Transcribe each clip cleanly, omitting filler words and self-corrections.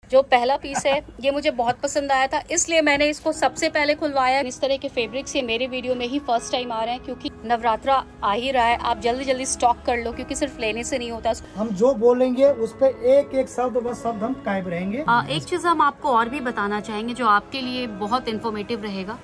जो पहला पीस है ये मुझे बहुत पसंद आया था, इसलिए मैंने इसको सबसे पहले खुलवाया। इस तरह के फैब्रिक्स ये मेरे वीडियो में ही फर्स्ट टाइम आ रहे हैं, क्योंकि नवरात्रा आ ही रहा है। आप जल्दी जल्दी स्टॉक कर लो, क्योंकि सिर्फ लेने से नहीं होता। हम जो बोलेंगे उस पे एक एक शब्द हम कायम रहेंगे। एक चीज हम आपको और भी बताना चाहेंगे जो आपके लिए बहुत इन्फॉर्मेटिव रहेगा।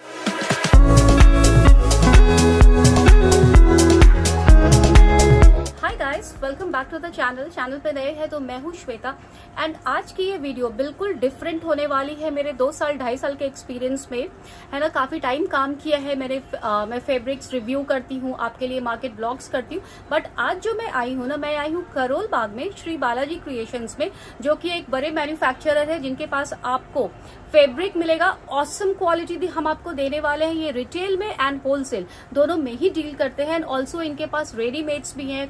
Hi guys, welcome back to the channel पे नए हैं तो मैं हूँ श्वेता। एंड आज की ये वीडियो बिल्कुल डिफरेंट होने वाली है। मेरे 2 साल 2.5 साल के एक्सपीरियंस में है ना, काफी टाइम काम किया है मैं फैब्रिक्स रिव्यू करती हूँ, आपके लिए मार्केट ब्लॉग्स करती हूँ। बट आज जो मैं आई हूँ ना, मैं आई हूँ करोल बाग में श्री बालाजी क्रिएशंस में, जो कि एक बड़े मैन्युफैक्चरर है जिनके पास आपको फैब्रिक मिलेगा। ऑसम क्वालिटी हम आपको देने वाले हैं। ये रिटेल में एंड होलसेल दोनों में ही डील करते हैं। एंड ऑल्सो इनके पास रेडीमेड्स भी हैं,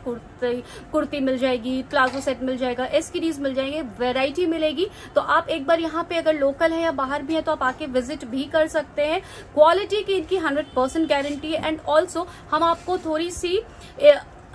कुर्ती मिल जाएगी, प्लाजो सेट मिल जाएगा, एस्किडीज मिल जाएंगे, वैरायटी मिलेगी। तो आप एक बार यहाँ पे अगर लोकल है या बाहर भी है तो आप आके विजिट भी कर सकते हैं। क्वालिटी की इनकी 100% गारंटी है। एंड ऑल्सो हम आपको थोड़ी सी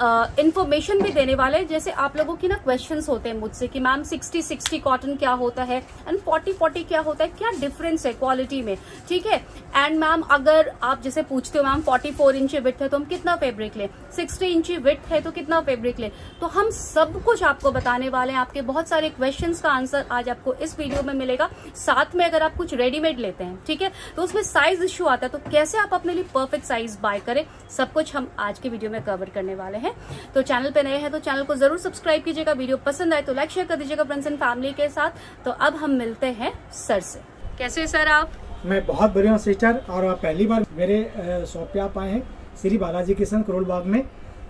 इंफॉर्मेशन भी देने वाले हैं। जैसे आप लोगों की ना क्वेश्चंस होते हैं मुझसे कि मैम 60-60 कॉटन क्या होता है एंड 40-40 क्या होता है, क्या डिफरेंस है क्वालिटी में, ठीक है। एंड मैम अगर आप जैसे पूछते हो मैम 44 इंच विड्थ है तो हम कितना फैब्रिक लें, 60 इंच विड्थ है तो कितना फैब्रिक लें, तो हम सब कुछ आपको बताने वाले हैं। आपके बहुत सारे क्वेश्चंस का आंसर आज आपको इस वीडियो में मिलेगा। साथ में अगर आप कुछ रेडीमेड लेते हैं, ठीक है, तो उसमें साइज इश्यू आता है, तो कैसे आप अपने लिए परफेक्ट साइज बाय करें, सब कुछ हम आज के वीडियो में कवर करने वाले हैं। तो चैनल पे नए हैं तो चैनल को जरूर सब्सक्राइब कीजिएगा। वीडियो पसंद आए तो लाइक शेयर कर दीजिएगा फ्रेंड्स एंड फैमिली के साथ। तो अब हम मिलते हैं सर से। कैसे सर आप? मैं बहुत बढ़िया हूँ सिस्टर, और आप पहली बार मेरे शॉप पे आप आए हैं श्री बालाजी क्रिएशन करोल बाग में,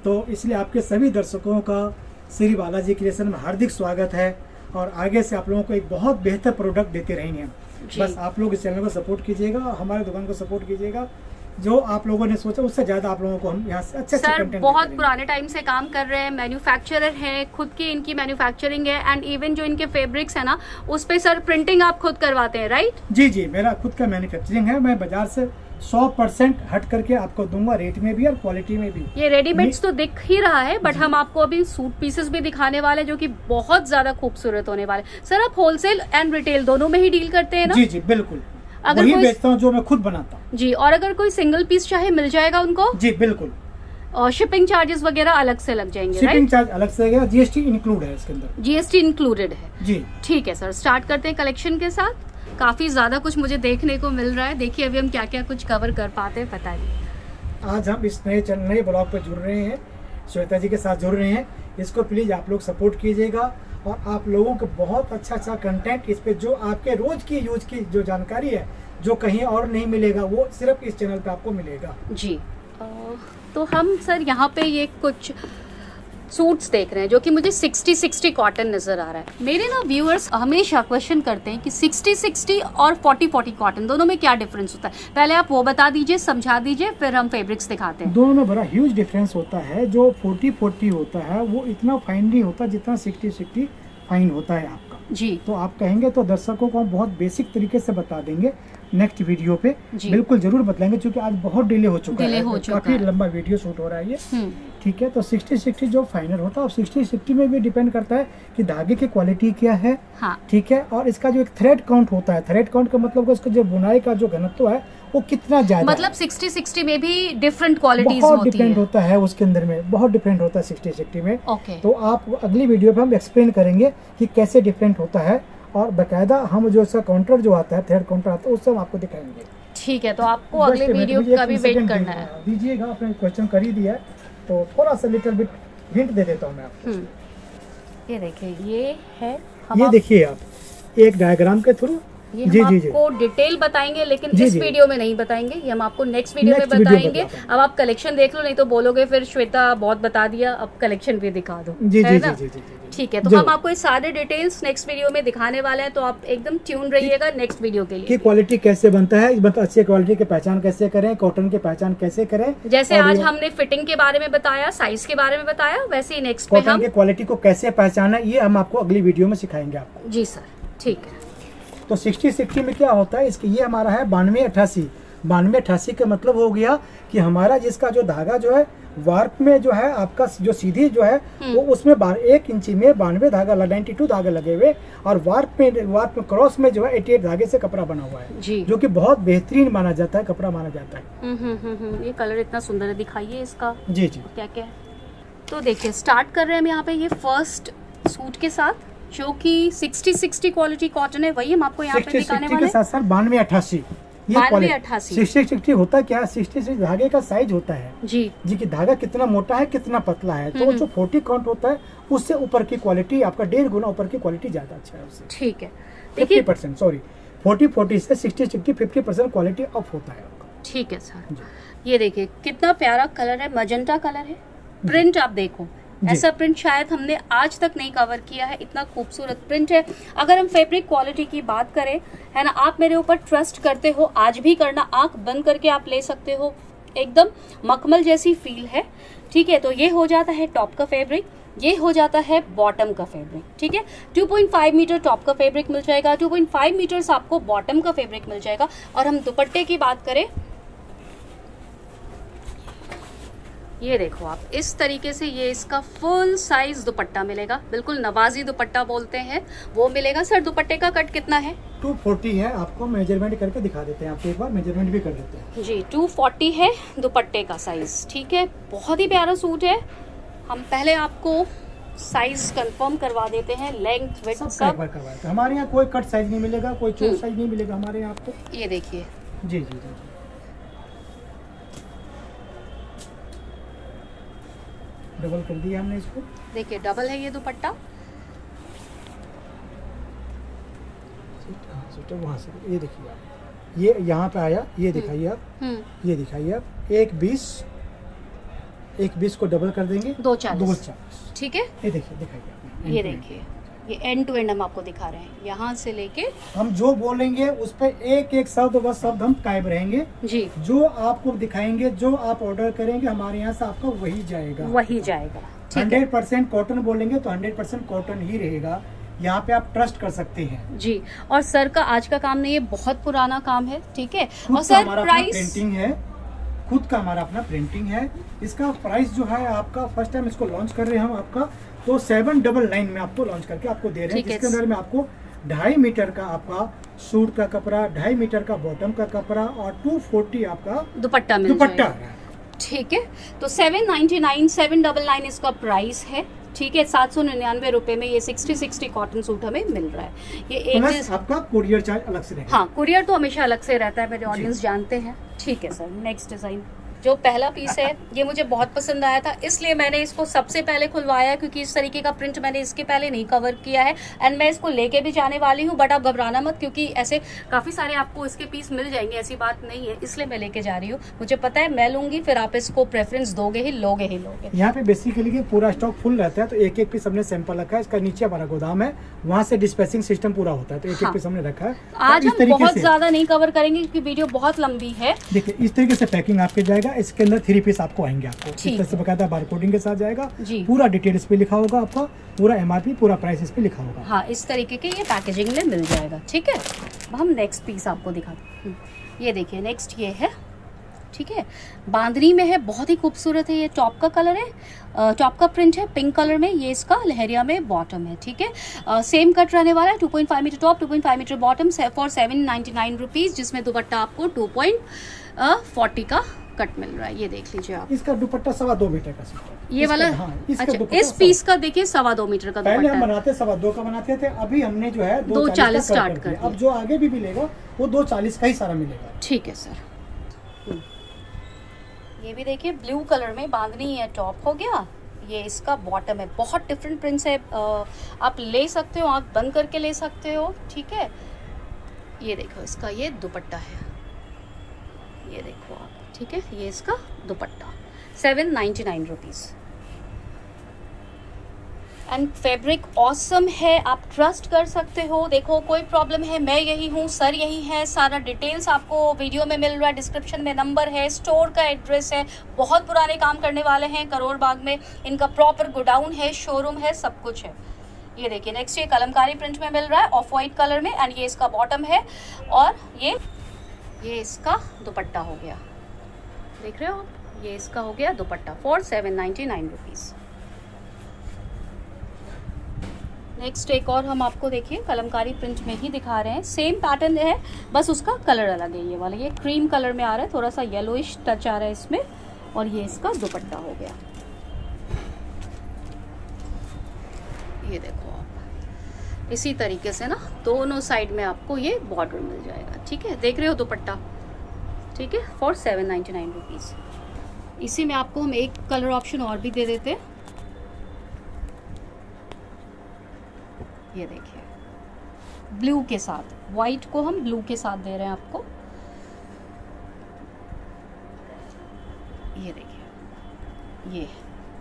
तो इसलिए आपके सभी दर्शकों का श्री बालाजी क्रिएशन में हार्दिक स्वागत है। और आगे से आप लोगों को एक बहुत बेहतर प्रोडक्ट देते रहेंगे। बस आप लोग इस चैनल को सपोर्ट कीजिएगा, हमारे दुकान को सपोर्ट कीजिएगा। जो आप लोगों ने सोचा उससे ज्यादा आप लोगों को हम यहाँ से अच्छे कंटेंट बहुत पुराने टाइम से काम कर रहे हैं, मैन्युफैक्चरर हैं, खुद की इनकी मैन्युफैक्चरिंग है। एंड इवन जो इनके फैब्रिक्स है ना, उस पे सर प्रिंटिंग आप खुद करवाते हैं, राइट? जी जी, मेरा खुद का मैन्युफैक्चरिंग है। मैं बाजार से 100% हट करके आपको दूंगा, रेट में भी और क्वालिटी में भी। ये रेडीमेड्स तो दिख ही रहा है, बट हम आपको अभी सूट पीसेस भी दिखाने वाले जो कि बहुत ज्यादा खूबसूरत होने वाले। सर आप होलसेल एंड रिटेल दोनों में ही डील करते हैं ना? जी जी बिल्कुल, अगर वही बेचता हूँ जो मैं खुद बनाता हूँ जी। और अगर कोई सिंगल पीस चाहे मिल जाएगा उनको? जी बिल्कुल। और शिपिंग चार्जेस वगैरह अलग से लग जाएंगे? शिपिंग चार्ज अलग से लगेगा, जीएसटी इंक्लूड है इसके अंदर। जीएसटी इंक्लूडेड है जी। ठीक है सर, स्टार्ट करते हैं कलेक्शन के साथ। काफी ज्यादा कुछ मुझे देखने को मिल रहा है। देखिए अभी हम क्या क्या कुछ कवर कर पाते हैं, बताइए। आज हम इस नए ब्लॉग पे जुड़ रहे हैं, श्वेता जी के साथ जुड़ रहे हैं। इसको प्लीज आप लोग सपोर्ट कीजिएगा, और आप लोगों को बहुत अच्छा कंटेंट इस पे, जो आपके रोज की यूज की जो जानकारी है, जो कहीं और नहीं मिलेगा, वो सिर्फ इस चैनल पे आपको मिलेगा जी। तो हम सर यहाँ पे ये कुछ सूट्स देख रहे हैं जो कि मुझे 60-60 कॉटन नजर आ रहा है। मेरे ना व्यूअर्स हमेशा क्वेश्चन करते हैं कि 60-60 और 40-40 कॉटन दोनों में क्या डिफरेंस होता है। पहले आप वो बता दीजिए, समझा दीजिए, फिर हम फैब्रिक्स दिखाते हैं। दोनों में बड़ा ह्यूज डिफरेंस होता है। जो 40-40 होता है वो इतना फाइन नहीं होता जितना 60-60 फाइन होता है आपका जी। तो आप कहेंगे तो दर्शकों को हम बहुत बेसिक तरीके से बता देंगे नेक्स्ट वीडियो पे, बिल्कुल जरूर बताएंगे, क्योंकि आज बहुत डिले हो चुका है, काफी लंबा वीडियो शूट हो रहा है ये, ठीक है। तो 60-60 जो फाइनल होता है, और 60-60 में भी डिपेंड करता है कि धागे की क्वालिटी क्या है, ठीक है। और इसका जो एक थ्रेड काउंट होता है, थ्रेड काउंट का मतलब उसका जो बुनाई का जो घनत्व है वो कितना ज्यादा, मतलब 60-60 में भी डिफरेंट क्वालिटीज होती है, बहुत डिपेंड होता है उसके अंदर में, बहुत डिफरेंट होता है 60-60 में। तो आप अगली वीडियो पे हम एक्सप्लेन करेंगे कि कैसे डिफरेंट होता है, और बकायदा हम जो इसका काउंटर जो आता है, थ्रेड काउंटर आता है, उससे हम आपको दिखाएंगे। ठीक है, तो आपको अगले वीडियो का भी वेट करना है। दीजिएगा, आपने क्वेश्चन कर ही दिया है तो थोड़ा सा लिटिल बिट हिंट दे देता हूँ मैं आपको। ये देखिए, ये है, ये देखिए आप एक डायग्राम के थ्रू ये हम आपको डिटेल बताएंगे, लेकिन इस वीडियो में नहीं बताएंगे, ये हम आपको नेक्स्ट वीडियो में बताएंगे। अब आप कलेक्शन देख लो, नहीं तो बोलोगे फिर श्वेता बहुत बता दिया, अब कलेक्शन भी दिखा दो, है ना? ठीक है, तो हम आपको ये सारे डिटेल्स नेक्स्ट वीडियो में दिखाने वाले हैं, तो आप एकदम ट्यून रहिएगा नेक्स्ट वीडियो के लिए। कि क्वालिटी कैसे बनता है, अच्छी क्वालिटी की पहचान कैसे करें, कॉटन की पहचान कैसे करें। जैसे आज हमने फिटिंग के बारे में बताया, साइज के बारे में बताया, वैसे ही नेक्स्ट पे हम क्वालिटी को कैसे पहचाना, ये हम आपको अगली वीडियो में सिखाएंगे आपको। जी सर, ठीक है। तो 60-60 में क्या होता है, इसके ये हमारा है 92-88, 9288 का मतलब हो गया कि हमारा जिसका जो धागा जो है वार्प में जो है आपका जो सीधी जो है वो उसमें 1 इंची में 92 धागा 92 धागे लगे हुए, और वार्प में क्रॉस में जो है 88 धागे से कपड़ा बना हुआ है जी। जो कि बहुत बेहतरीन माना जाता है, कपड़ा माना जाता है। ये कलर इतना सुंदर है, दिखाइए इसका। जी जी, क्या क्या है तो देखिए स्टार्ट कर रहे हैं हम यहाँ पे ये फर्स्ट सूट के साथ, जो कि 60-60 क्वालिटी कॉटन है, वही हम आपको यहाँ पे दिखाने वाले हैं। 9288 60-60 होता क्या है, 60 धागे का साइज होता है जी कि धागा कितना मोटा है कितना पतला है, तो जो 40 काउंट होता है उससे ऊपर की क्वालिटी आपका 1.5 गुना ऊपर की क्वालिटी ज्यादा अच्छा है उससे। ठीक है, 50% सॉरी 40 से 60 50% क्वालिटी अप होता है आपका। ठीक है सर, ये देखिए कितना प्यारा कलर है, मजेंटा कलर है, प्रिंट आप देखो, ऐसा प्रिंट शायद हमने आज तक नहीं कवर किया है, इतना खूबसूरत प्रिंट है। अगर हम फैब्रिक क्वालिटी की बात करें, है ना, आप मेरे ऊपर ट्रस्ट करते हो, आज भी करना, आंख बंद करके आप ले सकते हो, एकदम मखमल जैसी फील है। ठीक है, तो ये हो जाता है टॉप का फैब्रिक, ये हो जाता है बॉटम का फैब्रिक। ठीक है, 2.5 मीटर टॉप का फैब्रिक मिल जाएगा, 2.5 मीटर्स आपको बॉटम का फैब्रिक मिल जाएगा। और हम दुपट्टे की बात करें, ये देखो आप, इस तरीके से ये इसका फुल साइज दुपट्टा मिलेगा, बिल्कुल नवाजी दुपट्टा बोलते हैं वो मिलेगा। सर दुपट्टे का कट कितना है? 240 है, आपको मेजरमेंट करके दिखा देते हैं, आपको एक बार मेजरमेंट भी कर देते हैं जी। 240 है दुपट्टे का साइज। ठीक है, बहुत ही प्यारा सूट है। हम पहले आपको साइज कंफर्म करवा देते हैं, लेंथ विड्थ सब हमारे यहाँ कोई कट साइज नहीं मिलेगा, कोई चोर साइज नहीं मिलेगा हमारे यहाँ आपको। ये देखिए जी जी जी, डबल कर दिया हमने इसको, देखिए डबल है ये दुपट्टा। वहाँ से ये देखिए आप, ये यहाँ पे आया, ये दिखाइए आप, ये दिखाइए आप, 1.20 को डबल कर देंगे 2.40। ठीक है, ये देखिए, दिखाइए, ये देखिए, ये एंड टू एंड हम आपको दिखा रहे हैं, यहाँ से लेके हम जो बोलेंगे उस पे एक शब्द बस शब्द हम कायम रहेंगे जी। जो आपको दिखाएंगे, जो आप ऑर्डर करेंगे हमारे यहाँ से आपका वही जाएगा, 100% कॉटन बोलेंगे तो 100% कॉटन ही रहेगा, यहाँ पे आप ट्रस्ट कर सकते हैं जी। और सर का आज का काम नहीं है, बहुत पुराना काम है। ठीक है, और सर प्राइस प्रिंटिंग है, खुद का हमारा अपना प्रिंटिंग है। इसका प्राइस जो है आपका, फर्स्ट टाइम इसको लॉन्च कर रहे हैं हम आपका, तो 799 में आपको लॉन्च करके आपको दे रहे हैं, जिसके अंदर में आपको 2.5 मीटर का आपका सूट का कपड़ा, 2.5 मीटर का बॉटम का कपड़ा और 240 आपका दुपट्टा। ठीक है, तो 799 इसका प्राइस है। ठीक है, 799 रुपए में ये 60-60 कॉटन सूट हमें मिल रहा है। ये एक आपका कुरियर चार्ज अलग से रहेगा। हाँ, कुरियर तो हमेशा अलग से रहता है, मेरे ऑडियंस जानते हैं। ठीक है सर, नेक्स्ट डिजाइन जो पहला पीस है ये मुझे बहुत पसंद आया था, इसलिए मैंने इसको सबसे पहले खुलवाया, क्योंकि इस तरीके का प्रिंट मैंने इसके पहले नहीं कवर किया है। एंड मैं इसको लेके भी जाने वाली हूँ, बट आप घबराना मत, क्योंकि ऐसे काफी सारे आपको इसके पीस मिल जाएंगे, ऐसी बात नहीं है, इसलिए मैं लेके जा रही हूँ। मुझे पता है मैं लूंगी, फिर आप इसको प्रेफरेंस दोगे ही लोगे। यहाँ पे बेसिकली पूरा स्टॉक फुल रहता है, तो एक पीस हमने सैंपल रखा है। इसका नीचे हमारा गोदाम है, वहाँ से डिस्पैचिंग सिस्टम पूरा होता है, तो एक पीस हमने रखा है। आज हम बहुत ज्यादा नहीं कवर करेंगे क्योंकि वीडियो बहुत लंबी है। देखिए इस तरीके से पैकिंग आपके जाएगा, इसके अंदर 3 पीस आपको आएंगे, आपको इस तरह से बकायदा बारकोडिंग के साथ जाएगा, पूरा डिटेल इस पे लिखा होगा, आपका पूरा MRP पूरा प्राइस इस पे लिखा होगा। हाँ, इस तरीके के ये पैकेजिंग में मिल जाएगा। ठीक है, हम नेक्स्ट पीस आपको दिखाते हैं। ये देखिए नेक्स्ट ये है, ठीक है, बांधनी में है, बहुत ही खूबसूरत है। ये टॉप का कलर है, टॉप का प्रिंट है पिंक कलर में, ये इसका लहरिया में बॉटम है। ठीक है, सेम कट रहने वाला है, 2.5 metre top 2.5 metre bottom for 799 rupees, जिसमें दुपट्टा आपको 2.40 का कट मिल रहा है। ये देख लीजिए आप, इसका दुपट्टा 2.25 मीटर का ये वाला। अच्छा, इस पीस का देखिए 2.25 मीटर का पहले हम बनाते 2.25 का बनाते थे, अभी हमने जो है 2.40 स्टार्ट कर दिया। अब जो आगे भी मिलेगा वो 2.40 का ही सारा मिलेगा। ठीक है सर, ये भी देखिए ब्लू कलर में बांधनी है, टॉप हो गया, ये इसका बॉटम है। बहुत डिफरेंट प्रिंट्स है, आप ले सकते हो, आँख बंद करके ले सकते हो। ठीक है, ये देखो इसका ये दुपट्टा है, ये देखो आप। ठीक है, ये इसका दुपट्टा 799 रुपीज। एंड फैब्रिक ऑसम है, आप ट्रस्ट कर सकते हो। देखो कोई प्रॉब्लम है, मैं यही हूँ, सर यही है, सारा डिटेल्स आपको वीडियो में मिल रहा है, डिस्क्रिप्शन में नंबर है, स्टोर का एड्रेस है। बहुत पुराने काम करने वाले हैं करोड़ बाग में, इनका प्रॉपर गोडाउन है, शोरूम है, सब कुछ है। ये देखिए नेक्स्ट, ये कलमकारी प्रिंट में मिल रहा है, ऑफ वाइट कलर में, एंड ये इसका बॉटम है। और ये ये इसका दुपट्टा हो गया, देख रहे हो आप, ये इसका हो गया दुपट्टा फॉर 799 रुपीज़। नेक्स्ट एक और हम आपको देखिए कलमकारी प्रिंट में ही दिखा रहे हैं, सेम पैटर्न है बस उसका कलर अलग है। ये वाला ये क्रीम कलर में आ रहा है, थोड़ा सा येलोइश टच आ रहा है इसमें, और ये इसका दुपट्टा हो गया। ये देखो आप, इसी तरीके से ना दोनों साइड में आपको ये बॉर्डर मिल जाएगा, ठीक है, देख रहे हो दुपट्टा, ठीक है, फॉर 799 रुपीज़। इसी में आपको हम एक कलर ऑप्शन और भी दे देते हैं, ये देखिए ब्लू के साथ, व्हाइट को हम ब्लू के साथ दे रहे हैं आपको, ये देखिए, ये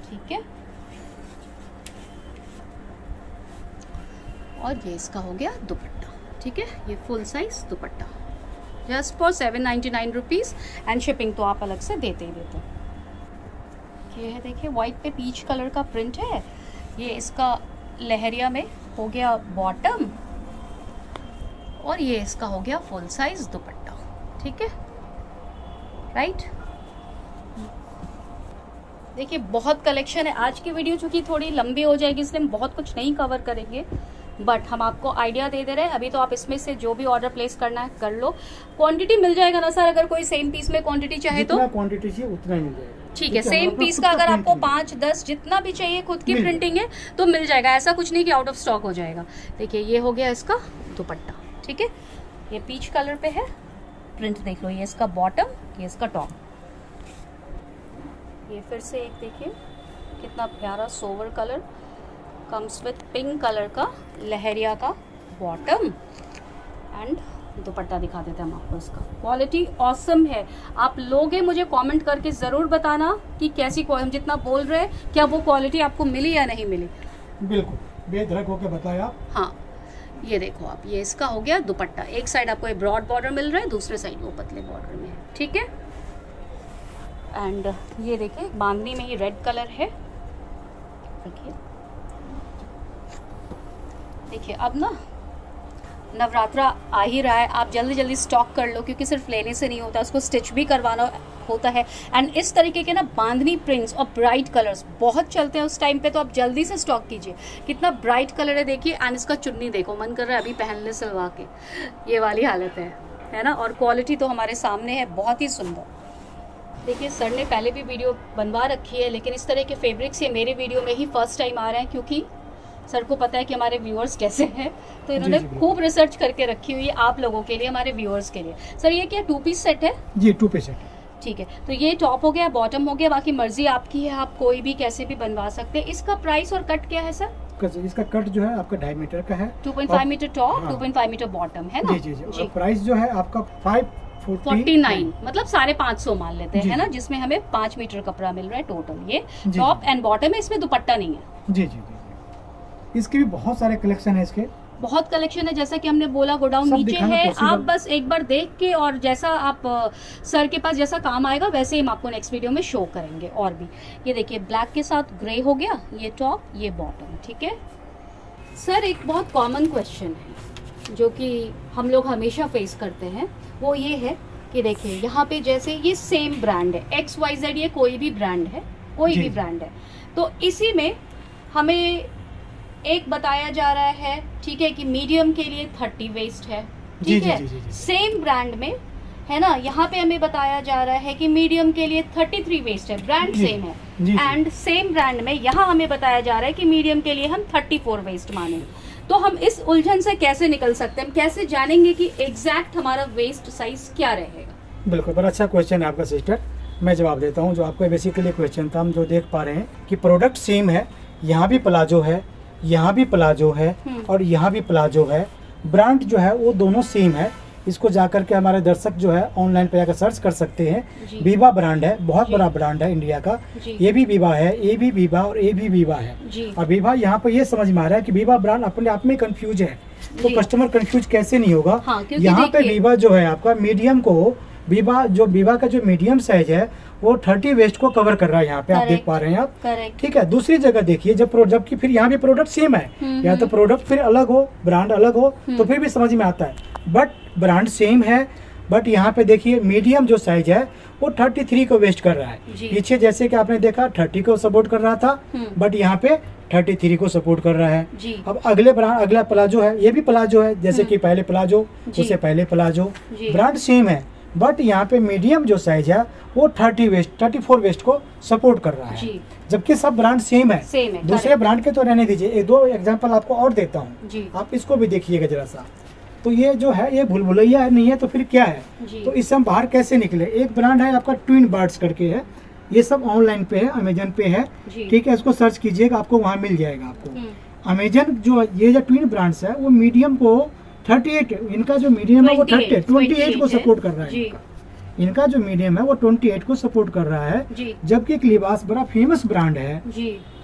ठीक है, और ये इसका हो गया दुपट्टा, ठीक है, ये full size dupatta just for 799 rupees and shipping तो आप अलग से देते ही देते। ये है देखिए व्हाइट पे पीच कलर का प्रिंट है, ये इसका लहरिया में हो गया बॉटम, और ये इसका हो गया फुल साइज दुपट्टा, ठीक है, राइट। देखिए बहुत कलेक्शन है, आज की वीडियो चूंकि थोड़ी लंबी हो जाएगी इसलिए हम बहुत कुछ नहीं कवर करेंगे, बट हम आपको आइडिया दे रहे हैं। अभी तो आप इसमें से जो भी ऑर्डर प्लेस करना है कर लो, क्वांटिटी मिल जाएगा ना सर, अगर कोई सेम पीस में क्वांटिटी चाहे तो क्वांटिटी चाहिए उतना ही मिल जाएगा, ठीक है, सेम पीस का अगर आपको 5-10 जितना भी चाहिए, खुद की प्रिंटिंग है तो मिल जाएगा, ऐसा कुछ नहीं कि आउट ऑफ स्टॉक हो जाएगा। देखिए ये हो गया इसका दुपट्टा, ठीक है, ये पीच कलर पे है, प्रिंट देख लो, ये इसका बॉटम, ये इसका टॉप, ये फिर से एक देखिए कितना प्यारा sober colour comes with pink colour का लहरिया का बॉटम एंड दुपट्टा दिखा देते हैं हम आपको। इसका क्वालिटी ऑसम है, आप लोगे मुझे कमेंट करके जरूर बताना कि कैसी हम जितना बोल रहे हैं क्या वो क्वालिटी आपको मिली या नहीं मिली। बिल्कुल बेधड़क होकर बताया। हाँ ये देखो आप, ये इसका हो गया दुपट्टा, एक साइड आपको एक ब्रॉड बॉर्डर मिल रहा है, दूसरे साइड वो पतले बॉर्डर में है, ठीक है। एंड ये देखिए बांधनी में ही रेड कलर है, देखिए देखिए अब ना नवरात्रा आ ही रहा है, आप जल्दी जल्दी स्टॉक कर लो क्योंकि सिर्फ लेने से नहीं होता, उसको स्टिच भी करवाना होता है। एंड इस तरीके के ना बांधनी प्रिंट्स और ब्राइट कलर्स बहुत चलते हैं उस टाइम पे, तो आप जल्दी से स्टॉक कीजिए। कितना ब्राइट कलर है देखिए, एंड इसका चुन्नी देखो, मन कर रहा है अभी पहन ले सिलवा के, ये वाली हालत है ना। और क्वालिटी तो हमारे सामने है, बहुत ही सुंदर। देखिए सर ने पहले भी वीडियो बनवा रखी है, लेकिन इस तरह के फैब्रिक्स ये मेरे वीडियो में ही फर्स्ट टाइम आ रहे हैं, क्योंकि सर को पता है कि हमारे व्यूअर्स कैसे हैं, तो इन्होंने खूब रिसर्च करके रखी हुई है आप लोगों के लिए, हमारे व्यूअर्स के लिए। सर ये क्या 2 पीस सेट है? जी 2 पीस सेट है, ठीक है। तो ये टॉप हो गया, बॉटम हो गया, बाकी मर्जी आपकी है, आप कोई भी कैसे भी बनवा सकते हैं। इसका प्राइस और कट क्या है सर? इसका कट जो है आपका 2.5 मीटर का है, 2.5 मीटर टॉप, 2.5 मीटर बॉटम है ना। जी जी जी। प्राइस जो है आपका 549 मतलब 550 मान लेते हैं, है ना, जिसमें हमें 5 मीटर कपड़ा मिल रहा है टोटल। ये टॉप एंड बॉटम है, इसमें दुपट्टा नहीं है। जी जी जी। इसके भी बहुत सारे कलेक्शन है, इसके बहुत कलेक्शन है, जैसा कि हमने बोला गोडाउन नीचे है, आप बस एक बार देख के और जैसा आप सर के पास जैसा काम आएगा वैसे ही हम आपको नेक्स्ट वीडियो में शो करेंगे। और भी ये देखिए ब्लैक के साथ ग्रे हो गया, ये टॉप ये बॉटम, ठीक है। सर एक बहुत कॉमन क्वेश्चन है जो कि हम लोग हमेशा फेस करते हैं, वो ये है कि देखिए यहाँ पे जैसे ये सेम ब्रांड है, XYZ, ये कोई भी ब्रांड है, कोई भी ब्रांड है, तो इसी में हमें एक बताया जा रहा है, ठीक है, कि मीडियम के लिए 30 वेस्ट है, ठीक है, सेम ब्रांड में है ना। यहाँ पे हमें बताया जा रहा है कि मीडियम के लिए 33 वेस्ट है, ब्रांड सेम है। एंड सेम ब्रांड में यहाँ हमें बताया जा रहा है कि मीडियम के लिए हम 34 वेस्ट माने। तो हम इस उलझन से कैसे निकल सकते हैं, कैसे जानेंगे कि एग्जैक्ट हमारा वेस्ट साइज क्या रहेगा? बिल्कुल, बड़ा अच्छा क्वेश्चन है आपका सिस्टर, मैं जवाब देता हूँ। जो आपका बेसिकली क्वेश्चन था, हम जो देख पा रहे हैं कि प्रोडक्ट सेम है, यहाँ भी प्लाजो है, यहाँ भी प्लाजो है और यहाँ भी प्लाजो है, ब्रांड जो है वो दोनों सेम है। इसको जाकर के हमारे दर्शक जो है ऑनलाइन पे जाकर सर्च कर सकते हैं। विवा ब्रांड है, बहुत बड़ा ब्रांड है इंडिया का, ये भी विवा है, ये भी विवा और ये भी विवा है। और विवा यहाँ पे ये समझ में आ रहा है कि विवा ब्रांड अपने आप में कंफ्यूज है, तो कस्टमर कंफ्यूज कैसे नहीं होगा। यहाँ पे विवा जो है आपका मीडियम को, विवा का जो मीडियम साइज है वो 30 वेस्ट को कवर कर रहा है, यहाँ पे आप देख पा रहे हैं आप, ठीक है। दूसरी जगह देखिए जबकि फिर यहाँ भी प्रोडक्ट सेम है, या तो प्रोडक्ट फिर अलग हो, ब्रांड अलग हो तो फिर भी समझ में आता है, बट ब्रांड सेम है बट यहाँ पे देखिए मीडियम जो साइज है वो 33 को वेस्ट कर रहा है। पीछे जैसे कि आपने देखा 30 को सपोर्ट कर रहा था, बट यहाँ पे 33 को सपोर्ट कर रहा है। अब अगला प्लाजो है, ये भी प्लाजो है जैसे कि पहले प्लाजो, उससे पहले प्लाजो, ब्रांड सेम है, बट यहाँ पे मीडियम जो साइज है वो 34 वेस्ट को सपोर्ट कर रहा है, जबकि सब ब्रांड सेम है। दूसरे ब्रांड के तो रहने दीजिए, एक दो एग्जांपल आपको और देता हूँ, आप इसको भी देखिएगा जरा सा। तो ये जो है ये भूलभुलैया नहीं है तो फिर क्या है, तो इससे हम बाहर कैसे निकले। एक ब्रांड है आपका ट्विन बर्ड्स करके है, ये सब ऑनलाइन पे है, अमेजन पे है, ठीक है, इसको सर्च कीजिएगा आपको वहाँ मिल जाएगा आपको। अमेजन जो ये जो ट्विन ब्रांड्स है वो मीडियम को 38, इनका जो मीडियम है वो 28 को सपोर्ट कर रहा है। इनका जो मीडियम है वो 28 को सपोर्ट कर रहा है, जबकि एक लिबास बड़ा फेमस ब्रांड है,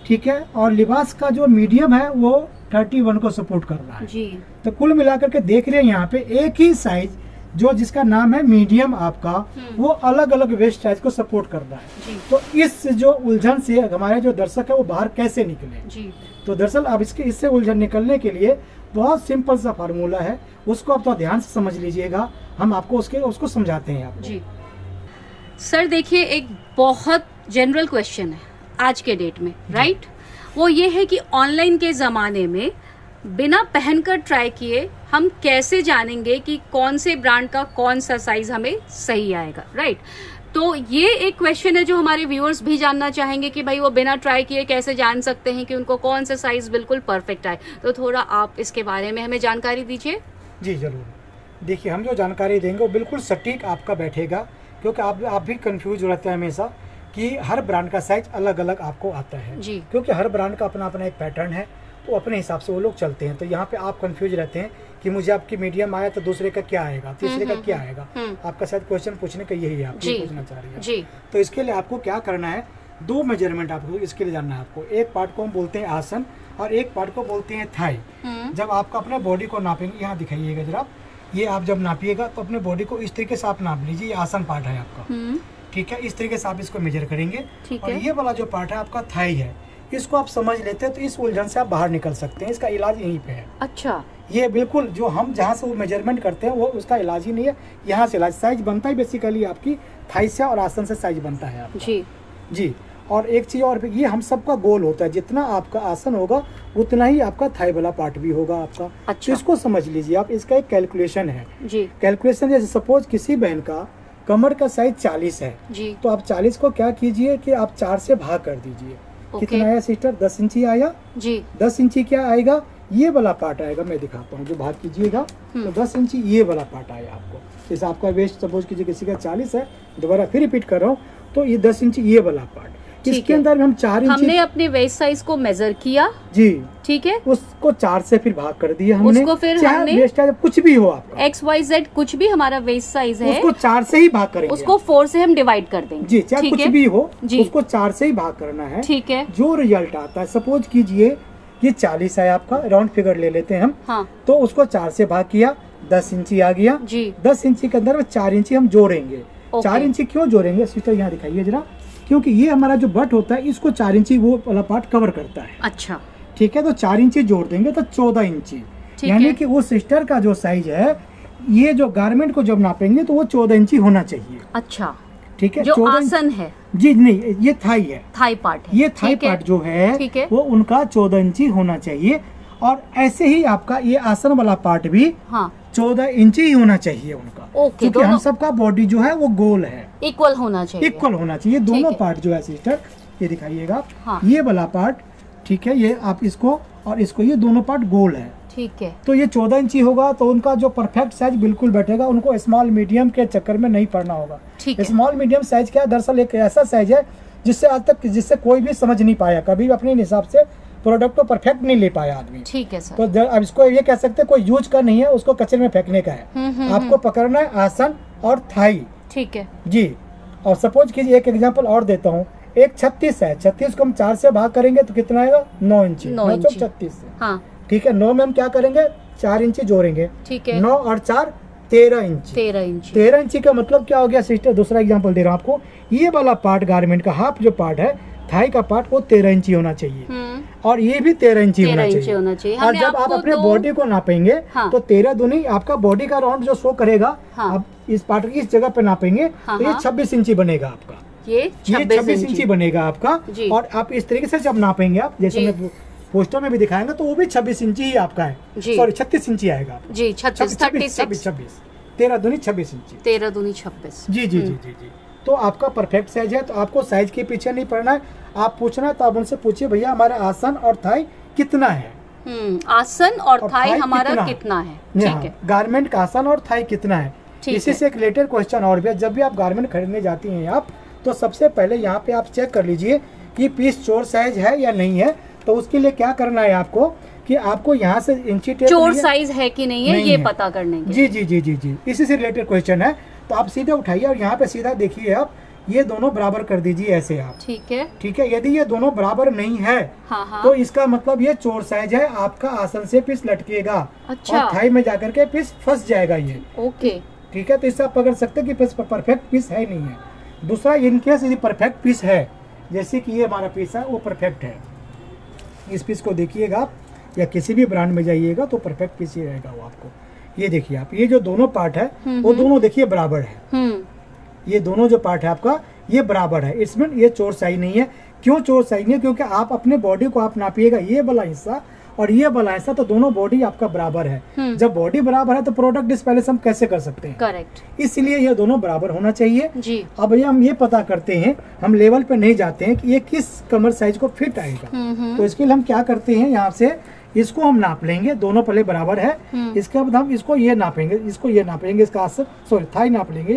ठीक है, और लिबास का जो मीडियम है वो 31 को सपोर्ट कर रहा है। तो कुल मिलाकर के देख रहे हैं यहाँ पे एक ही साइज जो जिसका नाम है मीडियम आपका, वो अलग अलग वेस्ट साइज को सपोर्ट कर रहा है। तो इस जो उलझन से हमारे जो दर्शक है वो बाहर कैसे निकले, तो दरअसल अब इससे उलझन निकलने के लिए बहुत सिंपल सा फार्मूला है, उसको आप तो ध्यान से समझ लीजिएगा, हम आपको उसको समझाते हैं आपको। सर देखिए, एक बहुत जनरल क्वेश्चन है आज के डेट में, राइट, वो ये है कि ऑनलाइन के जमाने में बिना पहनकर ट्राई किए हम कैसे जानेंगे कि कौन से ब्रांड का कौन सा साइज हमें सही आएगा, राइट। तो ये एक क्वेश्चन है जो हमारे व्यूअर्स भी जानना चाहेंगे कि भाई वो बिना ट्राई किए कैसे जान सकते हैं कि उनको कौन सा साइज बिल्कुल परफेक्ट आए। तो थोड़ा आप इसके बारे में हमें जानकारी दीजिए। जी जरूर, देखिए हम जो जानकारी देंगे वो बिल्कुल सटीक आपका बैठेगा, क्योंकि आप भी कंफ्यूज रहते हैं हमेशा कि हर ब्रांड का साइज अलग अलग आपको आता है, क्योंकि हर ब्रांड का अपना अपना एक पैटर्न है, तो अपने हिसाब से वो लोग चलते हैं। तो यहाँ पे आप कंफ्यूज रहते हैं कि मुझे आपकी मीडियम आया तो दूसरे का क्या आएगा, तीसरे का क्या आएगा। आपका शायद क्वेश्चन पूछने का यही है, आप पूछना चाह रही है। तो इसके लिए आपको क्या करना है, दो मेजरमेंट आपको इसके लिए जानना है। आपको एक पार्ट को हम बोलते हैं आसन और एक पार्ट को बोलते हैं थाई। जब आपका अपने बॉडी को नापेंगे, यहाँ दिखाइएगा जरा, ये आप जब नापिएगा तो अपने बॉडी को इस तरीके से आप नाप लीजिए, ये आसन पार्ट है आपका, ठीक है, इस तरीके से आप इसको मेजर करेंगे। और ये वाला जो पार्ट है आपका थाई है, इसको आप समझ लेते हैं तो इस उलझन से आप बाहर निकल सकते हैं। इसका इलाज यहीं पे है। अच्छा, ये बिल्कुल जो हम जहाँ से वो मेजरमेंट करते हैं वो उसका इलाज ही नहीं है, यहाँ से इलाज। साइज बनता है बेसिकली आपकी थाई से और आसन से साइज बनता है आपका। जी। और एक चीज और, ये हम सबका गोल होता है, जितना आपका आसन होगा उतना ही आपका थाई वाला पार्ट भी होगा आपका। अच्छा। तो इसको समझ लीजिए आप, इसका एक कैलकुलेशन है। कैलकुलेशन जैसे सपोज किसी बहन का कमर का साइज 40 है, तो आप 40 को क्या कीजिए कि आप 4 से भाग कर दीजिए। कितना आया सिस्टर, 10 इंची आया जी। 10 इंची क्या आएगा, ये वाला पार्ट आएगा, मैं दिखाता हूँ, जो भाग कीजिएगा तो 10 इंची ये वाला पार्ट आया आपको। जैसे आपका वेस्ट सपोज कीजिए किसी का 40 है, दोबारा फिर रिपीट कर रहा हूँ, तो ये 10 इंची ये वाला पार्ट। इसके अंदर हम 4 इंच हमने अपने वेस्ट साइज को मेजर किया जी, ठीक है, उसको 4 से फिर भाग कर दिया हमने। उसको फिर हमने वेस्ट साइज कुछ भी हो आपका XYZ कुछ भी हमारा वेस्ट साइज है, उसको 4 से ही भाग करेंगे, उसको 4 से हम डिवाइड कर देंगे जी, चाहे कुछ भी हो उसको 4 से ही भाग करना है, ठीक है। जो रिजल्ट आता है, सपोज कीजिए ये 40 है आपका, राउंड फिगर ले लेते हैं हम, हाँ। तो उसको 4 से भाग किया, 10 इंची आ गया जी। 10 इंची के अंदर 4 इंची हम जोड़ेंगे। 4 इंची क्यों जोड़ेंगे सिस्टर, यहाँ दिखाइए जरा, क्योंकि ये हमारा जो बट होता है इसको 4 इंची वो वाला पार्ट कवर करता है। अच्छा, ठीक है, तो 4 इंची जोड़ देंगे तो 14 इंची, यानी कि वो सिस्टर का जो साइज है, ये जो गारमेंट को जब नापेंगे तो वो 14 इंची होना चाहिए। अच्छा, ठीक है, जो आसन है जी, नहीं ये थाई है, थाई पार्ट है, ये थाई पार्ट जो है वो उनका 14 इंची होना चाहिए। और ऐसे ही आपका ये आसन वाला पार्ट भी 14 इंची ही होना चाहिए उनका, क्योंकि हम सबका बॉडी जो है वो गोल है, इक्वल होना चाहिए, इक्वल होना चाहिए। दोनों पार्ट जो है सिस्टर, ये दिखाइएगा, ये वाला पार्ट, ठीक है, ये आप इसको और इसको, ये दोनों पार्ट गोल है, ठीक है। तो ये 14 इंची होगा तो उनका जो परफेक्ट साइज बिल्कुल बैठेगा, उनको स्मॉल मीडियम के चक्कर में नहीं पड़ना होगा। स्मॉल मीडियम साइज क्या, दरअसल एक ऐसा साइज है जिससे आज तक जिससे कोई भी समझ नहीं पाया, कभी अपने हिसाब से प्रोडक्ट को परफेक्ट नहीं ले पाया आदमी, ठीक है सर। तो अब इसको ये कह सकते हैं कोई यूज का नहीं है, उसको कचरे में फेंकने का है। आपको पकड़ना है आसन और थाई, ठीक है जी। और सपोज कीजिए एक एग्जांपल और देता हूँ, एक 36 है, 36 को हम 4 से भाग करेंगे तो कितना आएगा, 9 इंची, 9 चौक 36 से, ठीक है। 9 में हम क्या करेंगे, 4 इंची जोड़ेंगे, ठीक है, 9 और 4 13 इंची, 13 इंची का मतलब क्या हो गया सिस्टर। दूसरा एग्जांपल दे रहा हूँ आपको, ये वाला पार्ट गारमेंट का हाफ जो पार्ट है थाई का पार्ट वो 13 इंची होना चाहिए और ये भी 13 इंची होना चाहिए। और जब आप अपने बॉडी को नापेंगे तो 13 दूनी आपका बॉडी का राउंड जो शो करेगा, आप इस पार्ट की इस जगह पे नापेंगे तो ये 26 इंची बनेगा आपका, ये 26 इंची बनेगा आपका। और आप इस तरीके से जब नापेंगे आप, जैसे मैं पोस्टर में भी दिखाएंगे तो वो भी 26 इंची ही आपका है, सॉरी 36 इंची आएगा जी, 26 13 दूनी 26 इंची, 13 दूनी 26 जी जी जी जी जी। तो आपका परफेक्ट साइज है। तो आपको साइज के पीछे नहीं पड़ना है, आप पूछना है तो आप उनसे पूछिए भैया हमारा आसन और थाई कितना है, आसन और थाई हमारा कितना है, ठीक है, गारमेंट का आसन और थाई कितना है। इसी से एक रिलेटेड क्वेश्चन और भी है, जब भी आप गारमेंट खरीदने जाती हैं आप, तो सबसे पहले यहाँ पे आप चेक कर लीजिए कि पीस चोर साइज है या नहीं है। तो उसके लिए क्या करना है आपको कि आपको यहाँ से इंची टेप चोर साइज है कि नहीं है ये पता करने के। जी जी जी जी जी, इसी से रिलेटेड क्वेश्चन है। तो आप सीधे उठाइए और यहाँ पे सीधा देखिए, आप ये दोनों बराबर कर दीजिए ऐसे आप, ठीक है ठीक है। यदि ये दोनों बराबर नहीं है तो इसका मतलब ये चोर साइज है, आपका आसन से पीस लटकेगा और थाई में जाकर के पीस फंस जाएगा ये, ओके, ठीक है। तो इससे आप पकड़ सकते हैं कि पीस परफेक्ट पीस है नहीं है। दूसरा, इनकेस यदि परफेक्ट पीस है, जैसे कि ये हमारा पीस है वो परफेक्ट है, इस पीस को देखिएगा आप या किसी भी ब्रांड में जाइएगा तो परफेक्ट पीस ही रहेगा वो आपको। ये देखिए आप, ये जो दोनों पार्ट है वो दोनों देखिए बराबर है, ये दोनों जो पार्ट है आपका ये बराबर है, इसमें ये चोर साइज नहीं है। क्यों चोर साइज नहीं है? क्योंकि आप अपने बॉडी को आप नापिएगा, ये वाला हिस्सा और ये वाला हिस्सा, तो दोनों बॉडी आपका बराबर है। जब बॉडी बराबर है तो प्रोडक्ट डिस्पैलेस हम कैसे कर सकते हैं? करेक्ट, इसलिए ये दोनों बराबर होना चाहिए जी। अब ये हम ये पता करते हैं, हम लेवल पे नहीं जाते हैं कि ये किस कमर साइज को फिट आएगा। तो इसके लिए हम क्या करते हैं, यहाँ से इसको हम नाप लेंगे, दोनों पहले बराबर है, इसके बाद हम इसको ये नापेंगे, इसको ये नापेंगे, इसका सॉरी थाई नाप लेंगे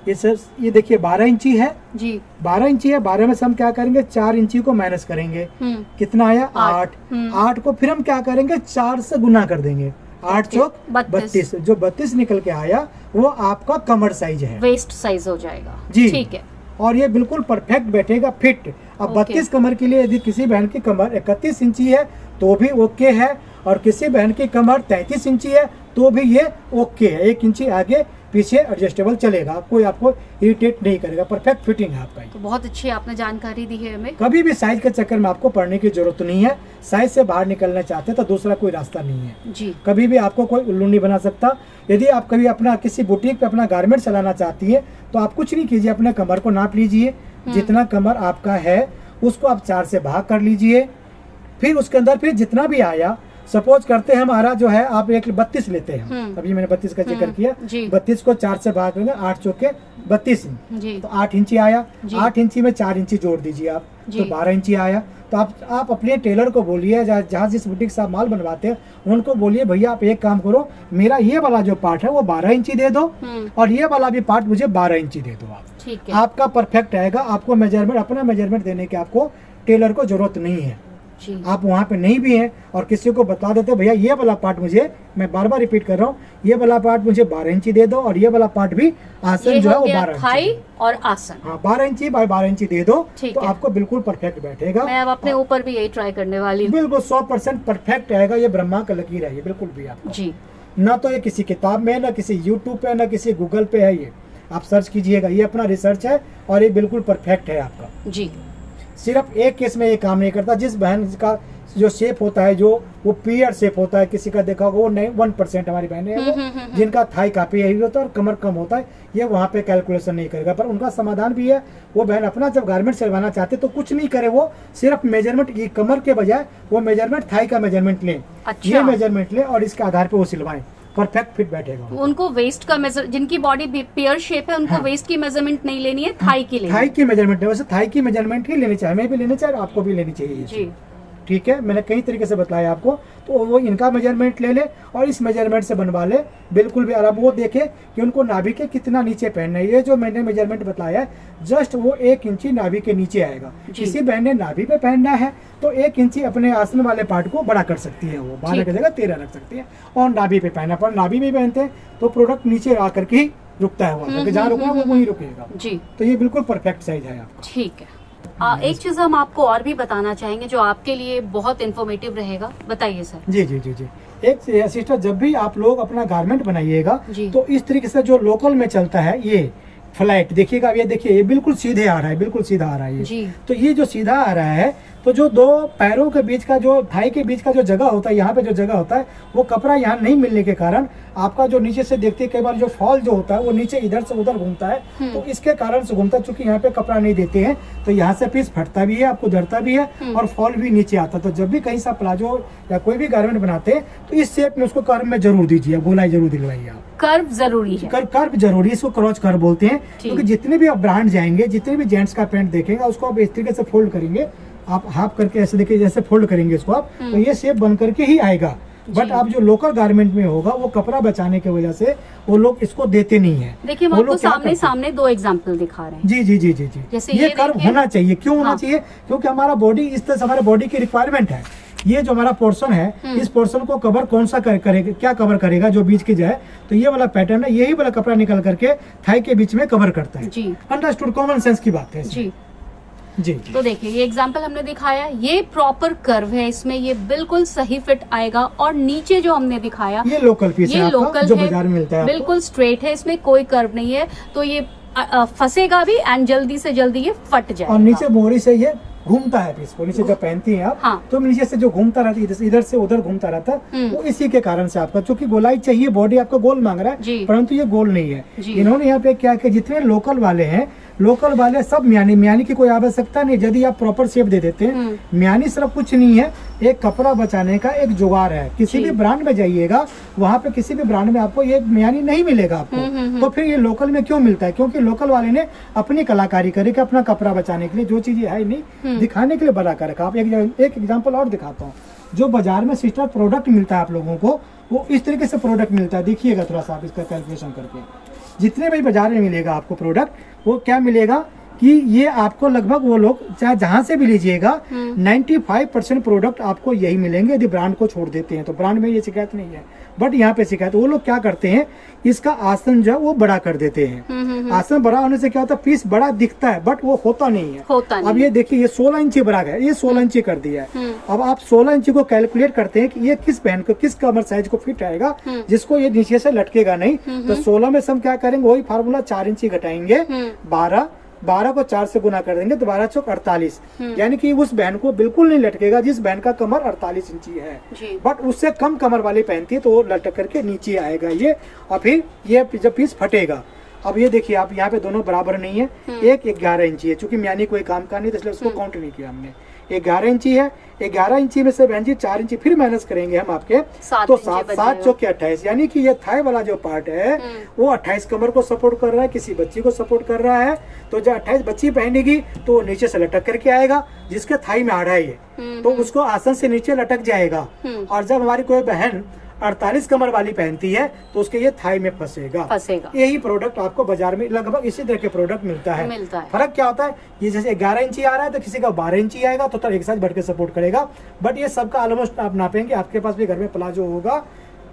ये सर। ये देखिए 12 इंची है जी, 12 इंची है। 12 में से हम क्या करेंगे, 4 इंची को माइनस करेंगे, कितना आया 8 को फिर हम क्या करेंगे 4 से गुना कर देंगे, 8 चौक 32, जो 32 निकल के आया वो आपका कमर साइज है, वेस्ट साइज हो जाएगा जी, ठीक है। और ये बिल्कुल परफेक्ट बैठेगा फिट। अब 32 कमर के लिए यदि किसी बहन की कमर 31 इंची है तो भी ओके है, और किसी बहन की कमर 33 इंची है तो भी ये ओके है, 1 इंची आगे पीछे एडजस्टेबल चलेगा, कोई आपको इरिटेट नहीं करेगा, परफेक्ट फिटिंग है आपका। तो बहुत अच्छी आपने जानकारी दी है हमें। कभी भी साइज के चक्कर में आपको पड़ने की जरूरत नहीं है। साइज से बाहर निकलना चाहते हैं तो दूसरा कोई रास्ता नहीं है जी। कभी भी आपको कोई उल्लू नहीं बना सकता। यदि आप कभी अपना किसी बुटीक पे अपना गारमेंट चलाना चाहती है तो आप कुछ नहीं कीजिए, अपने कमर को नाप लीजिए, जितना कमर आपका है उसको आप 4 से भाग कर लीजिए, फिर उसके अंदर फिर जितना भी आया, सपोज करते हैं हमारा जो है आप 32 लेते हैं, अभी मैंने 32 का जिक्र किया, 32 को 4 से भाग करेंगे, 8 चौके 32, तो 8 इंची आया, 8 इंची में 4 इंची जोड़ दीजिए आप, तो 12 इंची आया। तो आप अपने टेलर को बोलिए, जहाँ जिस बुटीक से आप माल बनवाते हैं उनको बोलिए भैया आप एक काम करो, मेरा ये वाला जो पार्ट है वो 12 इंची दे दो और ये वाला भी पार्ट मुझे 12 इंची दे दो आप, ठीक है। आपका परफेक्ट आएगा, आपको मेजरमेंट, अपना मेजरमेंट देने की आपको टेलर को जरूरत नहीं है। आप वहाँ पे नहीं भी हैं और किसी को बता देते भैया ये वाला पार्ट मुझे, मैं बार बार रिपीट कर रहा हूँ, ये वाला पार्ट मुझे 12 इंची दे दो और ये वाला पार्ट भी आसन जो है वो 12 थाई और आसन, हाँ 12 इंची बाय 12 इंची दे दो, तो आपको बिल्कुल परफेक्ट बैठेगा। मैं अब अपने ऊपर भी यही ट्राई करने वाली हूँ, बिल्कुल 100% परफेक्ट आएगा। ये ब्रह्मा का लकीर है ये, बिल्कुल भी आपको जी, ना तो ये किसी किताब में, ना किसी यूट्यूब पे, ना किसी गूगल पे है, ये आप सर्च कीजिएगा, ये अपना रिसर्च है और ये बिल्कुल परफेक्ट है आपका जी। सिर्फ एक केस में ये काम नहीं करता, जिस बहन का जो शेप होता है, जो वो पीयर शेप होता है, किसी का देखा होगा वो 1% हमारी बहनें हैं वो जिनका थाई काफी हैवी होता है और कमर कम होता है, ये वहाँ पे कैलकुलेशन नहीं करेगा, पर उनका समाधान भी है। वो बहन अपना जब गारमेंट सिलवाना चाहते तो कुछ नहीं करे, वो सिर्फ मेजरमेंट, ये कमर के बजाय वो मेजरमेंट थाई का मेजरमेंट लें, ये मेजरमेंट लें और इसके आधार पर वो सिलवाएं, परफेक्ट फिट बैठेगा। उनको वेस्ट का मेजर, जिनकी बॉडी पेयर शेप है उनको वेस्ट की मेजरमेंट नहीं लेनी है, थाई की लेनी है, थाई की मेजरमेंट है, वैसे थाई की मेजरमेंट ही लेनी चाहिए, मैं भी लेनी चाहिए, आपको भी लेनी चाहिए, ठीक है। मैंने कई तरीके से बताया आपको, तो वो इनका मेजरमेंट ले ले और इस मेजरमेंट से बनवा ले, बिल्कुल भी। और अब वो देखे कि उनको नाभि के कितना नीचे पहनना है, ये जो मैंने मेजरमेंट बताया है जस्ट वो 1 इंची नाभि के नीचे आएगा। किसी बहन ने नाभि पे पहनना है तो 1 इंची अपने आसन वाले पार्ट को बड़ा कर सकती है, वो 12 की जगह 13 रख सकती है, और नाभि पे पहना, पर नाभि में पहनते हैं तो प्रोडक्ट नीचे आकर के ही रुकता है, वो जहाँ रुका वो वहीं रुकेगा जी। तो ये बिल्कुल परफेक्ट साइज है आपका, ठीक है। एक चीज हम आपको और भी बताना चाहेंगे जो आपके लिए बहुत इन्फॉर्मेटिव रहेगा, बताइए सर। जी जी जी जी, एक सिस्टर, जब भी आप लोग अपना गारमेंट बनाइएगा तो इस तरीके से जो लोकल में चलता है ये फ्लैट देखिएगा, ये देखिए ये बिल्कुल सीधे आ रहा है, बिल्कुल सीधा आ रहा है ये जी। तो ये जो सीधा आ रहा है, तो जो दो पैरों के बीच का, जो थाई के बीच का जो जगह होता है, यहाँ पे जो जगह होता है, वो कपड़ा यहाँ नहीं मिलने के कारण आपका जो नीचे से देखते हैं कई बार जो फॉल जो होता है वो नीचे इधर से उधर घूमता है, तो इसके कारण से घूमता है। चूंकि यहाँ पे कपड़ा नहीं देते हैं तो यहाँ से पीस फटता भी है, आपको धरता भी है और फॉल भी नीचे आता है। तो जब भी कहीं सा प्लाजो या कोई भी गारमेंट बनाते हैं तो इस शेप में उसको कर्व में जरूर दीजिए, गोलाई जरूर दिलवाइए आप। कर्व जरूरी है, कर्व जरूरी है, इसको क्रॉच कर्व बोलते हैं। क्योंकि जितने भी आप ब्रांड जाएंगे, जितने भी जेंट्स का पैंट देखेंगे, उसको आप इस तरीके से फोल्ड करेंगे, आप हाफ करके ऐसे देखिए, जैसे फोल्ड करेंगे इसको आप, तो ये शेप बन करके ही आएगा। बट आप जो लोकल गारमेंट में होगा, वो कपड़ा बचाने की वजह से वो लोग इसको देते नहीं है। देखिए हम आपको सामने दो एग्जांपल दिखा रहे हैं। जी जी जी जी जी, जैसे ये कर्व होना चाहिए। क्यों होना चाहिए? क्योंकि हमारा बॉडी इस तरह से, हमारे बॉडी की रिक्वायरमेंट है। ये जो हमारा पोर्शन है, इस पोर्शन को कवर कौन सा करेगा, क्या कवर करेगा, जो बीच की जाए, तो ये वाला पैटर्न है, यही वाला कपड़ा निकल करके थाई के बीच में कवर करता है। अंडरस्टूड, कॉमन सेंस की बात है जी। जी। तो देखिए ये एग्जांपल हमने दिखाया, ये प्रॉपर कर्व है, इसमें ये बिल्कुल सही फिट आएगा। और नीचे जो हमने दिखाया, ये लोकल पीस ये है, लोकल जो बाजार में मिलता है, बिल्कुल स्ट्रेट है, इसमें कोई कर्व नहीं है, तो ये फंसेगा भी एंड जल्दी से जल्दी ये फट जाएगा। और नीचे मोहरी से ये घूमता है पीस को, नीचे जब पहनती हैं आप, हाँ। तो नीचे से जो घूमता रहता है, इधर से उधर घूमता रहता है, वो इसी के कारण से आपका, चूंकि गोलाई चाहिए, बॉडी आपका गोल मांग रहा है, परंतु ये गोल नहीं है। इन्होंने यहाँ पे क्या किया, जितने लोकल वाले हैं, लोकल वाले सब म्यानी की कोई आवश्यकता नहीं। यदि आप प्रॉपर शेप दे देते हैं, म्यानी सिर्फ कुछ नहीं है, एक कपड़ा बचाने का एक जुगाड़ है। किसी भी ब्रांड में जाइएगा, वहाँ पे किसी भी ब्रांड में आपको ये म्यानी नहीं मिलेगा आपको। तो फिर ये लोकल में क्यों मिलता है? क्योंकि लोकल वाले ने अपनी कलाकारी करी कि अपना कपड़ा बचाने के लिए जो चीजें है नहीं, दिखाने के लिए बना कर रखा। आप एक एग्जाम्पल और दिखाता हूँ। जो बाजार में सिस्टर प्रोडक्ट मिलता है आप लोगों को, वो इस तरीके से प्रोडक्ट मिलता है। देखिएगा थोड़ा सा आप इसका कैलकुलेशन करके, जितने भी बाजार में मिलेगा आपको प्रोडक्ट, वो क्या मिलेगा कि ये आपको लगभग, वो लोग चाहे जहां से भी लीजिएगा, 95% प्रोडक्ट आपको यही मिलेंगे। यदि ब्रांड को छोड़ देते हैं तो ब्रांड में ये शिकायत नहीं है, बट यहाँ पे शिकायत। वो लोग क्या करते हैं, इसका आसन जो है वो बड़ा कर देते हैं। आसन बड़ा होने से क्या होता है, पीस बड़ा दिखता है, बट वो होता नहीं है। अब ये देखिए, ये 16 इंची बड़ा है, ये 16 इंची कर दिया है। अब आप 16 इंची को कैलकुलेट करते हैं कि ये किस पहन को, किस कमर साइज को फिट आएगा, जिसको ये नीचे से लटकेगा नहीं। तो 16 में से हम क्या करेंगे, वही फार्मूला 4 इंची घटाएंगे, 12 को 4 से गुना कर देंगे, तो 12 चौक 48, यानी कि उस बहन को बिल्कुल नहीं लटकेगा जिस बहन का कमर 48 इंची है। बट उससे कम कमर वाली पहनती है तो वो लटक करके नीचे आएगा ये, और फिर ये जब पीस फटेगा। अब ये देखिए आप, यहाँ पे दोनों बराबर नहीं है, एक 11 इंची है। चूंकि म्यानी कोई काम का नहीं, तो इसलिए उसको काउंट नहीं किया हमने। 11 इंची है, 11 इंची में से बहन जी 4 इंची फिर माइनस करेंगे हम आपके, तो 7 चौक 28, यानी कि ये थाई वाला जो पार्ट है वो 28 कमर को सपोर्ट कर रहा है, किसी बच्ची को सपोर्ट कर रहा है। तो जब 28 बच्ची पहनेगी तो नीचे से लटक करके आएगा, जिसके थाई में आड़ा है ये, तो उसको आसन से नीचे लटक जाएगा। और जब हमारी कोई बहन 48 कमर वाली पहनती है तो उसके ये थाई में फंसेगा। यही प्रोडक्ट आपको बाजार में लगभग इसी तरह के प्रोडक्ट मिलता है। फर्क क्या होता है, ये जैसे 11 इंची आ रहा है तो किसी का 12 इंची आएगा, तो एक साथ बढ़ के सपोर्ट करेगा। बट ये सबका ऑलमोस्ट आप नापेंगे, आपके पास भी घर में प्लाजो होगा,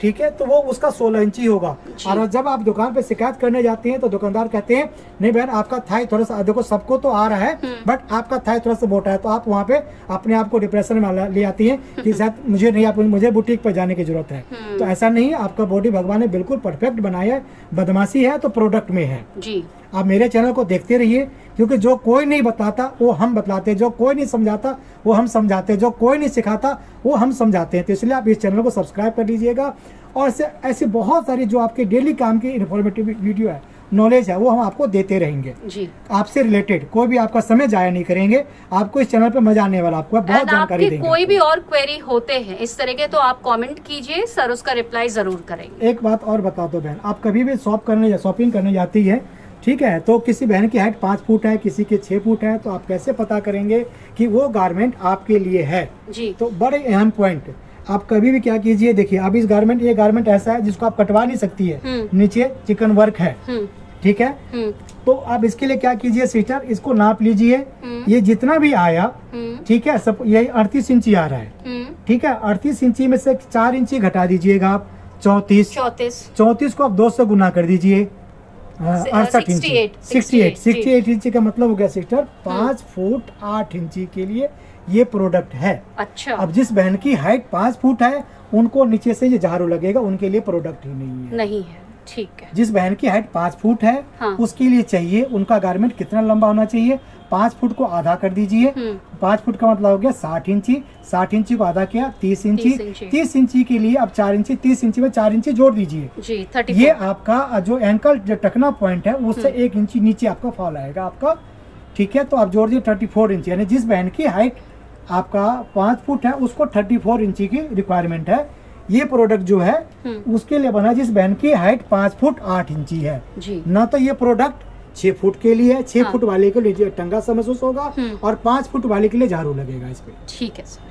ठीक है, तो वो उसका 16 इंची होगा। और जब आप दुकान पे शिकायत करने जाते हैं तो दुकानदार कहते हैं, नहीं बहन आपका थाई थोड़ा सा, देखो सबको तो आ रहा है, बट आपका थाई थोड़ा सा मोटा है। तो आप वहाँ पे अपने आप को डिप्रेशन में ले आती हैं कि शायद मुझे नहीं, मुझे बुटीक पर जाने की जरूरत है। तो ऐसा नहीं, आपका बॉडी भगवान ने बिल्कुल परफेक्ट बनाया है। बदमाशी है तो प्रोडक्ट में है जी। आप मेरे चैनल को देखते रहिए, क्योंकि जो कोई नहीं बताता वो हम बताते, जो कोई नहीं समझाता वो हम समझाते, जो कोई नहीं सिखाता वो हम समझाते हैं। तो इसलिए आप इस चैनल को सब्सक्राइब कर लीजिएगा। और ऐसे बहुत सारी जो आपके डेली काम की इन्फॉर्मेटिव वीडियो है, नॉलेज है, वो हम आपको देते रहेंगे जी। आपसे रिलेटेड कोई भी आपका समय जाया नहीं करेंगे, आपको इस चैनल पे मजा आने वाला, आपको बहुत जानकारी देंगे। कोई भी और क्वेरी होते हैं इस तरह के, तो आप कमेंट कीजिए, सर उसका रिप्लाई जरूर करेंगे। एक बात और बता दो बहन, आप कभी भी शॉपिंग करने जाती है, ठीक है, तो किसी बहन की हाइट 5 फुट है, किसी की 6 फुट है, तो आप कैसे पता करेंगे कि वो गारमेंट आपके लिए है जी। तो बड़े अहम पॉइंट, आप कभी भी क्या कीजिए, देखिए अब इस गारमेंट, ये गारमेंट ऐसा है जिसको आप कटवा नहीं सकती है, नीचे चिकन वर्क है, ठीक है, तो आप इसके लिए क्या कीजिए सिस्टर, इसको नाप लीजिए, ये जितना भी आया, ठीक है, सब यही 38 इंची आ रहा है, ठीक है, 38 इंची में से 4 इंची घटा दीजिएगा आप, 34 को आप 2 से गुना कर दीजिए, 68 इंची, 68 इंची का मतलब हो गया सिस्टर 5 फुट 8 इंची के लिए ये प्रोडक्ट है। अच्छा, अब जिस बहन की हाइट 5 फुट है, उनको नीचे से ये झाड़ू लगेगा, उनके लिए प्रोडक्ट ही नहीं है। ठीक है। जिस बहन की हाइट 5 फुट है, हाँ। उसके लिए चाहिए उनका गारमेंट कितना लंबा होना चाहिए, 5 फुट को आधा कर दीजिए। 5 फुट का मतलब हो गया 60 इंची, 60 इंची को आधा किया 30 इंची, 30 इंची के लिए अब 4 इंची, 30 इंची में 4 इंची जोड़ दीजिए जी। 34। ये आपका जो एंकल जो टकना पॉइंट है उससे 1 इंची नीचे आपका फॉल आएगा आपका, ठीक है। तो आप जोड़ दिए 34 इंची, यानी जिस बहन की हाइट आपका 5 फुट है उसको 34 इंची की रिक्वायरमेंट है। ये प्रोडक्ट जो है उसके लिए बना जिस बहन की हाइट 5 फुट 8 इंची है जी। ना। तो ये प्रोडक्ट 6 फुट के लिए है, 6 फुट वाले के लिए टंगा सा महसूस होगा और 5 फुट वाले के लिए झाड़ू लगेगा इस पे। ठीक है सर।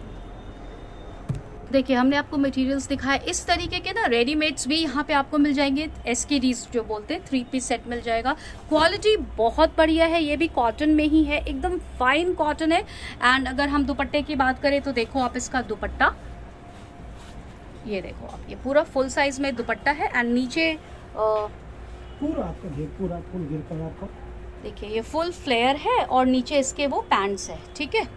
देखिए हमने आपको मटेरियल्स दिखाया, इस तरीके के ना रेडीमेड्स भी यहाँ पे आपको मिल जाएंगे। एसकेडीज जो बोलते हैं 3 पीस सेट मिल जाएगा। क्वालिटी बहुत बढ़िया है, ये भी कॉटन में ही है, एकदम फाइन कॉटन है। एंड अगर हम दुपट्टे की बात करें तो देखो आप इसका दुपट्टा, ये देखो आप, ये पूरा फुल साइज में दुपट्टा है। एंड नीचे पूरा आपका घेर, पूरा फुल घेर कर आपको देखिए ये फुल फ्लेयर है और नीचे इसके वो पैंट्स है, ठीक है।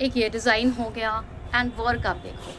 एक ये डिजाइन हो गया एंड वर्क आप देखो,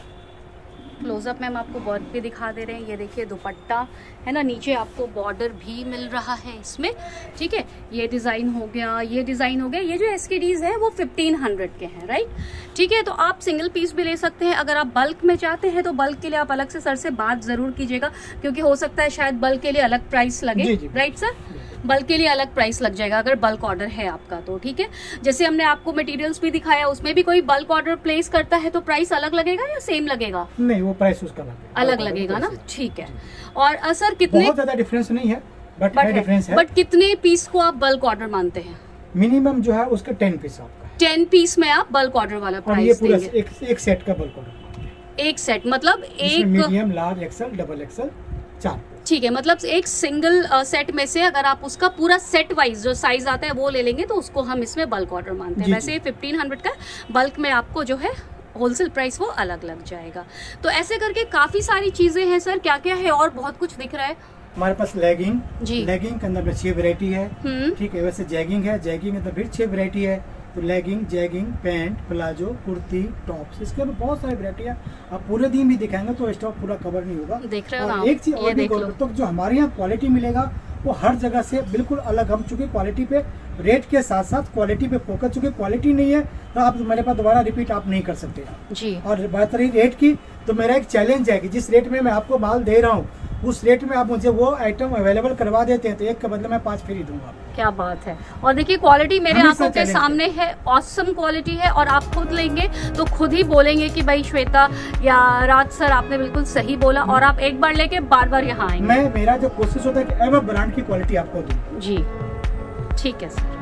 क्लोजअप में हम आपको वर्क भी दिखा दे रहे हैं। ये देखिए दुपट्टा है ना, नीचे आपको बॉर्डर भी मिल रहा है इसमें, ठीक है। ये डिज़ाइन हो गया, ये डिज़ाइन हो गया। ये जो एसकेडीज है वो 1500 के हैं, राइट, ठीक है। तो आप सिंगल पीस भी ले सकते हैं। अगर आप बल्क में चाहते हैं तो बल्क के लिए आप अलग से सर से बात जरूर कीजिएगा, क्योंकि हो सकता है शायद बल्क के लिए अलग प्राइस लगे, राइट सर। बल्क के लिए अलग प्राइस लग जाएगा अगर बल्क ऑर्डर है आपका तो, ठीक है। जैसे हमने आपको मटेरियल्स भी दिखाया, उसमें भी कोई बल्क ऑर्डर प्लेस करता है तो प्राइस अलग लगेगा या सेम लगेगा? नहीं, वो प्राइस उसका अलग लगेगा ना, ठीक है। और सर कितने, बहुत ज्यादा डिफरेंस नहीं है बट है डिफरेंस है। बट कितने पीस को आप बल्क ऑर्डर मानते हैं? मिनिमम जो है उसके 10 पीस आपका, 10 पीस में आप बल्क ऑर्डर वाला प्राइस देंगे। ये पूरा एक सेट का बल्क ऑर्डर, एक सेट मतलब एक medium, large, XL, double XL 4, ठीक है। मतलब एक सिंगल सेट में से अगर आप उसका पूरा सेट वाइज जो साइज आता है वो ले लेंगे तो उसको हम इसमें बल्क ऑर्डर मानते हैं। वैसे 1500 का बल्क में आपको जो है होलसेल प्राइस वो अलग लग जाएगा। तो ऐसे करके काफी सारी चीजें हैं सर, क्या क्या है और बहुत कुछ दिख रहा है हमारे पास। लेगिंग जी, लेगिंग के अंदर 6 वैरायटी है, ठीक है। वैसे जैगिंग है, जैगिंग के अंदर फिर 6 वैरायटी है। तो legging, jegging, pant, palazzo, kurti, tops, इसके अंदर बहुत सारी वैरायटी है। आप पूरे दिन भी दिखाएंगे तो स्टॉक पूरा कवर नहीं होगा। देख रहे हो और आप, एक चीज और भी तो जो हमारे यहाँ क्वालिटी मिलेगा वो हर जगह से बिल्कुल अलग। हम चूंकि क्वालिटी पे, रेट के साथ साथ क्वालिटी पे फोकस, चूंकि क्वालिटी नहीं है तो आप मेरे पास दोबारा रिपीट आप नहीं कर सकते जी। और बात रही रेट की, तो मेरा एक चैलेंज है कि जिस रेट में मैं आपको माल दे रहा हूँ उस रेट में आप मुझे वो आइटम अवेलेबल करवा देते हैं तो एक के बदले मैं 5 फ्री दूंगा। क्या बात है। और देखिए क्वालिटी मेरे आंखों के सामने है, ऑसम क्वालिटी है। और आप खुद लेंगे तो खुद ही बोलेंगे कि भाई श्वेता या राज सर आपने बिल्कुल सही बोला, और आप एक बार लेके बार बार यहाँ आएंगे। मेरा जो कोशिश होता है कि एवर ब्रांड की क्वालिटी आपको दूं। जी, ठीक है सर।